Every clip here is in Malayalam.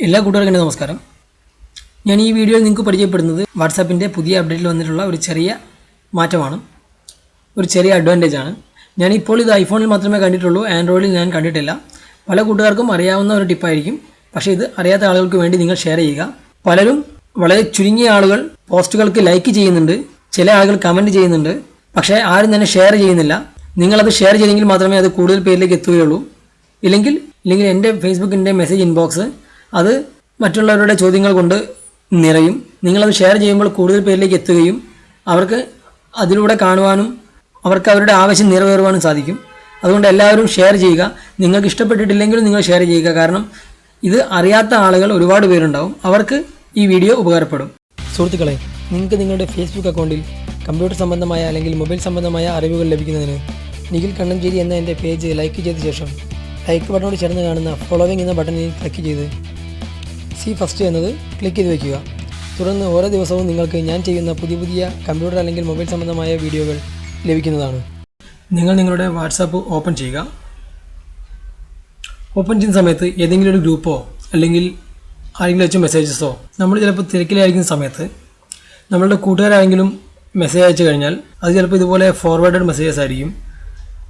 എല്ലാ കൂട്ടുകാർക്കും നമസ്കാരം. ഞാൻ ഈ വീഡിയോയിൽ നിങ്ങൾക്ക് പരിചയപ്പെടുന്നത് വാട്സാപ്പിൻ്റെ പുതിയ അപ്ഡേറ്റിൽ വന്നിട്ടുള്ള ഒരു ചെറിയ മാറ്റമാണ്, ഒരു ചെറിയ അഡ്വാൻറ്റേജാണ്. ഞാനിപ്പോൾ ഇത് ഐഫോണിൽ മാത്രമേ കണ്ടിട്ടുള്ളൂ, ആൻഡ്രോയിഡിൽ ഞാൻ കണ്ടിട്ടില്ല. പല കൂട്ടുകാർക്കും അറിയാവുന്ന ഒരു ടിപ്പായിരിക്കും, പക്ഷേ ഇത് അറിയാത്ത ആളുകൾക്ക് വേണ്ടി നിങ്ങൾ ഷെയർ ചെയ്യുക. പലരും വളരെ ചുരുങ്ങിയ ആളുകൾ പോസ്റ്റുകൾക്ക് ലൈക്ക് ചെയ്യുന്നുണ്ട്, ചില ആളുകൾ കമൻറ്റ് ചെയ്യുന്നുണ്ട്, പക്ഷേ ആരും തന്നെ ഷെയർ ചെയ്യുന്നില്ല. നിങ്ങളത് ഷെയർ ചെയ്തെങ്കിൽ മാത്രമേ അത് കൂടുതൽ പേരിലേക്ക് എത്തുകയുള്ളൂ. ഇല്ലെങ്കിൽ എൻ്റെ ഫേസ്ബുക്കിൻ്റെ മെസ്സേജ് ഇൻബോക്സ് അത് മറ്റുള്ളവരുടെ ചോദ്യങ്ങൾ കൊണ്ട് നിറയും. നിങ്ങളത് ഷെയർ ചെയ്യുമ്പോൾ കൂടുതൽ പേരിലേക്ക് എത്തുകയും അവർക്ക് അതിലൂടെ കാണുവാനും അവർക്ക് അവരുടെ ആവശ്യം നിറവേറുവാനും സാധിക്കും. അതുകൊണ്ട് എല്ലാവരും ഷെയർ ചെയ്യുക. നിങ്ങൾക്ക് ഇഷ്ടപ്പെട്ടിട്ടില്ലെങ്കിലും നിങ്ങൾ ഷെയർ ചെയ്യുക. കാരണം ഇത് അറിയാത്ത ആളുകൾ ഒരുപാട് പേരുണ്ടാവും, അവർക്ക് ഈ വീഡിയോ ഉപകാരപ്പെടും. സുഹൃത്തുക്കളെ, നിങ്ങൾക്ക് നിങ്ങളുടെ ഫേസ്ബുക്ക് അക്കൗണ്ടിൽ കമ്പ്യൂട്ടർ സംബന്ധമായ അല്ലെങ്കിൽ മൊബൈൽ സംബന്ധമായ അറിവുകൾ ലഭിക്കുന്നതിന് നിഖിൽ കണ്ണഞ്ചേരി എന്ന എൻ്റെ പേജ് ലൈക്ക് ചെയ്ത ശേഷം ലൈക്ക് ബട്ടണോട് ചേർന്ന് കാണുന്ന ഫോളോവിംഗ് എന്ന ബട്ടണിൽ ക്ലിക്ക് ചെയ്ത് സി ഫസ്റ്റ് എന്നത് ക്ലിക്ക് ചെയ്ത് വയ്ക്കുക. തുടർന്ന് ഓരോ ദിവസവും നിങ്ങൾക്ക് ഞാൻ ചെയ്യുന്ന പുതിയ കമ്പ്യൂട്ടർ അല്ലെങ്കിൽ മൊബൈൽ സംബന്ധമായ വീഡിയോകൾ ലഭിക്കുന്നതാണ്. നിങ്ങൾ നിങ്ങളുടെ വാട്സാപ്പ് ഓപ്പൺ ചെയ്യുക. ഓപ്പൺ ചെയ്യുന്ന സമയത്ത് ഏതെങ്കിലും ഒരു ഗ്രൂപ്പോ അല്ലെങ്കിൽ ആരെങ്കിലും വെച്ച മെസ്സേജസോ, നമ്മൾ ചിലപ്പോൾ തിരക്കിലായിരിക്കുന്ന സമയത്ത് നമ്മളുടെ കൂട്ടുകാരാരെങ്കിലും മെസ്സേജ് അയച്ചു കഴിഞ്ഞാൽ അത് ചിലപ്പോൾ ഇതുപോലെ ഫോർവേഡഡ് മെസ്സേജസ് ആയിരിക്കും.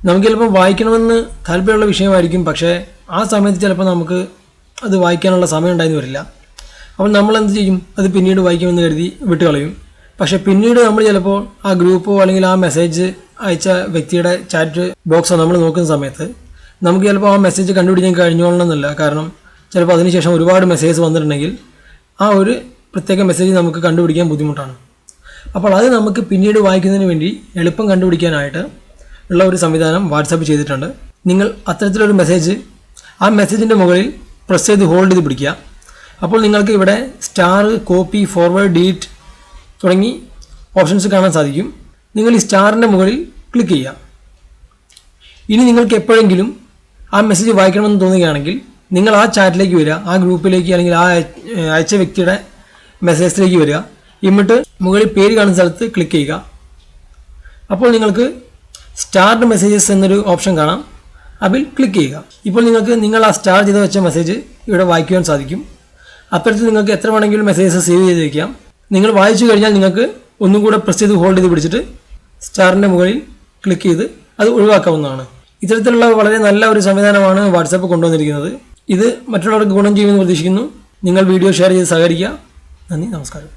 നമുക്ക് ചിലപ്പോൾ വായിക്കണമെന്ന് താല്പര്യമുള്ള വിഷയമായിരിക്കും, പക്ഷേ ആ സമയത്ത് ചിലപ്പോൾ നമുക്ക് അത് വായിക്കാനുള്ള സമയം ഉണ്ടായെന്ന് വരില്ല. അപ്പോൾ നമ്മൾ എന്ത് ചെയ്യും, അത് പിന്നീട് വായിക്കുമെന്ന് കരുതി വിട്ടുകളയും. പക്ഷേ പിന്നീട് നമ്മൾ ചിലപ്പോൾ ആ ഗ്രൂപ്പോ അല്ലെങ്കിൽ ആ മെസ്സേജ് അയച്ച വ്യക്തിയുടെ ചാറ്റ് ബോക്സോ നമ്മൾ നോക്കുന്ന സമയത്ത് നമുക്ക് ചിലപ്പോൾ ആ മെസ്സേജ് കണ്ടുപിടിക്കാൻ കഴിഞ്ഞോളണമെന്നില്ല. കാരണം ചിലപ്പോൾ അതിനുശേഷം ഒരുപാട് മെസ്സേജ് വന്നിട്ടുണ്ടെങ്കിൽ ആ ഒരു പ്രത്യേക മെസ്സേജ് നമുക്ക് കണ്ടുപിടിക്കാൻ ബുദ്ധിമുട്ടാണ്. അപ്പോൾ അത് നമുക്ക് പിന്നീട് വായിക്കുന്നതിന് വേണ്ടി എളുപ്പം കണ്ടുപിടിക്കാനായിട്ട് ഉള്ള ഒരു സംവിധാനം വാട്സാപ്പ് ചെയ്തിട്ടുണ്ട്. നിങ്ങൾ അത്തരത്തിലൊരു മെസ്സേജ് ആ മെസ്സേജിൻ്റെ മുകളിൽ പ്രസ് ചെയ്ത് ഹോൾഡ് ചെയ്ത് പിടിക്കുക. അപ്പോൾ നിങ്ങൾക്ക് ഇവിടെ സ്റ്റാർ, കോപ്പി, ഫോർവേഡ്, ഡിലീറ്റ് തുടങ്ങി ഓപ്ഷൻസ് കാണാൻ സാധിക്കും. നിങ്ങൾ ഈ സ്റ്റാറിൻ്റെ മുകളിൽ ക്ലിക്ക് ചെയ്യുക. ഇനി നിങ്ങൾക്ക് എപ്പോഴെങ്കിലും ആ മെസ്സേജ് വായിക്കണമെന്ന് തോന്നുകയാണെങ്കിൽ നിങ്ങൾ ആ ചാറ്റിലേക്ക് വരിക, ആ ഗ്രൂപ്പിലേക്ക് അല്ലെങ്കിൽ ആ അയച്ച വ്യക്തിയുടെ മെസ്സേജിലേക്ക് വരിക. എന്നിട്ട് മുകളിൽ പേര് കാണുന്ന സ്ഥലത്ത് ക്ലിക്ക് ചെയ്യുക. അപ്പോൾ നിങ്ങൾക്ക് സ്റ്റാർഡ് മെസ്സേജസ് എന്നൊരു ഓപ്ഷൻ കാണാം, അതിൽ ക്ലിക്ക് ചെയ്യുക. ഇപ്പോൾ നിങ്ങൾ ആ സ്റ്റാർ ചെയ്ത് വെച്ച മെസ്സേജ് ഇവിടെ വായിക്കുവാൻ സാധിക്കും. അപ്പുറത്ത് നിങ്ങൾക്ക് എത്ര വേണമെങ്കിലും മെസ്സേജസ് സേവ് ചെയ്ത് വയ്ക്കാം. നിങ്ങൾ വായിച്ചു കഴിഞ്ഞാൽ നിങ്ങൾക്ക് ഒന്നും കൂടെ പ്രസ് ചെയ്ത് ഹോൾഡ് ചെയ്ത് പിടിച്ചിട്ട് സ്റ്റാറിൻ്റെ മുകളിൽ ക്ലിക്ക് ചെയ്ത് അത് ഒഴിവാക്കാവുന്നതാണ്. ഇത്തരത്തിലുള്ള വളരെ നല്ല ഒരു സംവിധാനമാണ് വാട്സാപ്പ് കൊണ്ടുവന്നിരിക്കുന്നത്. ഇത് മറ്റുള്ളവർക്ക് ഗുണം ചെയ്യുമെന്ന് പ്രതീക്ഷിക്കുന്നു. നിങ്ങൾ വീഡിയോ ഷെയർ ചെയ്ത് സഹകരിക്കുക. നന്ദി, നമസ്കാരം.